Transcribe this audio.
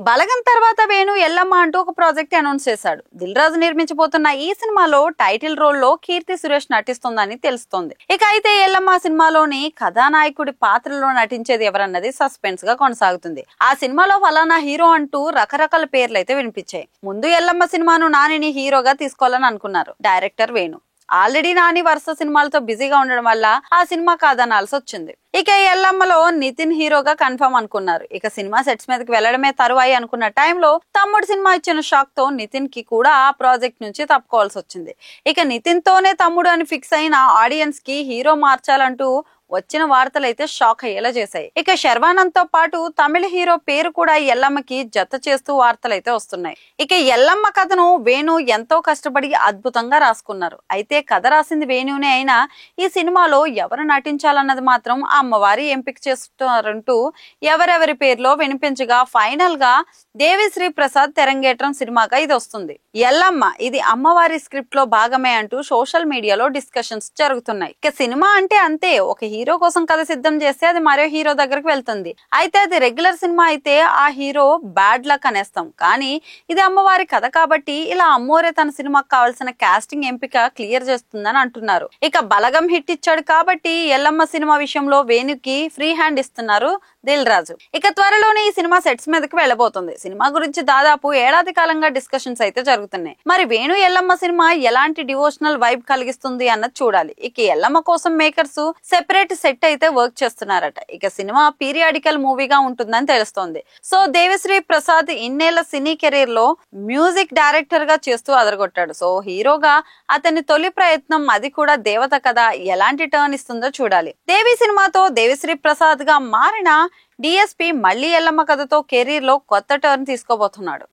బలగం తర్వాత వేణు ఎల్లమ్మ అంటూ ఒక ప్రాజెక్ట్ అనౌన్స్ చేశాడు. దిల్ రాజు నిర్మించబోతున్న ఈ సినిమాలో టైటిల్ రోల్ లో కీర్తి సురేష్ నటిస్తోందని తెలుస్తోంది. ఇక అయితే ఎల్లమ్మ సినిమాలోని కథానాయకుడి పాత్రలో నటించేది ఎవరన్నది సస్పెన్స్ గా కొనసాగుతుంది. ఆ సినిమాలో ఫలానా హీరో అంటూ రకరకాల పేర్లు అయితే వినిపించాయి. ముందు ఎల్లమ్మ సినిమాను నానిని హీరోగా తీసుకోవాలని అనుకున్నారు డైరెక్టర్ వేణు. ఆల్రెడీ నాని వరుస సినిమాలతో బిజీగా ఉండడం వల్ల ఆ సినిమా కాదనాల్సి వచ్చింది. ఇక ఎల్లమ్మలో నితిన్ హీరోగా కన్ఫర్మ్ అనుకున్నారు. ఇక సినిమా సెట్స్ మీదకి వెళ్లడమే తరువాయి అనుకున్న టైంలో తమ్ముడు సినిమా ఇచ్చిన షాక్ తో నితిన్ కి కూడా ఆ ప్రాజెక్ట్ నుంచి తప్పుకోవాల్సి వచ్చింది. ఇక నితిన్ తోనే తమ్ముడు అని ఫిక్స్ అయిన ఆడియన్స్ కి హీరో మార్చాలంటూ వచ్చిన వార్తలైతే షాక్ అయ్యేలా చేశాయి. ఇక శర్వానంద్ తో పాటు తమిళ హీరో పేరు కూడా ఎల్లమ్మకి జత చేస్తూ వార్తలైతే వస్తున్నాయి. ఇక ఎల్లమ్మ కథను వేణు ఎంతో కష్టపడి అద్భుతంగా రాసుకున్నారు. అయితే కథ రాసింది వేణునే అయినా ఈ సినిమాలో ఎవరు నటించాలన్నది మాత్రం ఆ అమ్మవారి ఎంపిక చేస్తారంటూ ఎవరెవరి పేర్లో వినిపించగా ఫైనల్ గా దేవిశ్రీ ప్రసాద్ తెరంగేట్రం సినిమాగా ఇది వస్తుంది. ఎల్లమ్మ ఇది అమ్మవారి స్క్రిప్ట్ లో భాగమే అంటూ సోషల్ మీడియాలో డిస్కషన్స్ జరుగుతున్నాయి. ఇక సినిమా అంటే అంతే, ఒక హీరో కోసం కథ సిద్ధం చేస్తే అది మరో హీరో దగ్గరకు వెళ్తుంది. అయితే అది రెగ్యులర్ సినిమా అయితే ఆ హీరో బ్యాడ్ లక్ అనేస్తాం. కానీ ఇది అమ్మవారి కథ కాబట్టి ఇలా అమ్మోరే తన సినిమాకు కావాల్సిన కాస్టింగ్ ఎంపిక క్లియర్ చేస్తుందని అంటున్నారు. ఇక బలగం హిట్ ఇచ్చాడు కాబట్టి ఎల్లమ్మ సినిమా విషయంలో వేణుకి ఫ్రీ హ్యాండ్ ఇస్తున్నారు దిల్ రాజు. ఇక త్వరలోనే ఈ సినిమా సెట్స్ మీదకి వెళ్ళబోతుంది. సినిమా గురించి దాదాపు ఏడాది కాలంగా డిస్కషన్స్ అయితే జరుగుతున్నాయి. మరి వేణు ఎల్లమ్మ సినిమా ఎలాంటి డివోషనల్ వైబ్ కలిగిస్తుంది అన్నది చూడాలి. ఇక ఎల్లమ్మ కోసం మేకర్స్ సెపరేట్ సెట్ అయితే వర్క్ చేస్తున్నారట. ఇక సినిమా పీరియాడికల్ మూవీగా ఉంటుందని తెలుస్తోంది. సో దేవిశ్రీ ప్రసాద్ ఇన్నేళ్ల సినీ కెరీర్ లో మ్యూజిక్ డైరెక్టర్ గా చేస్తూ అదరగొట్టాడు. సో హీరోగా అతని తొలి ప్రయత్నం, అది కూడా దేవత కదా, ఎలాంటి టర్న్ ఇస్తుందో చూడాలి. దేవి సినిమాతో దేవిశ్రీ ప్రసాద్ గా మారిన డిఎస్పీ మళ్లీ ఎల్లమ్మ కథతో కెరీర్ లో కొత్త టర్న్ తీసుకోబోతున్నాడు.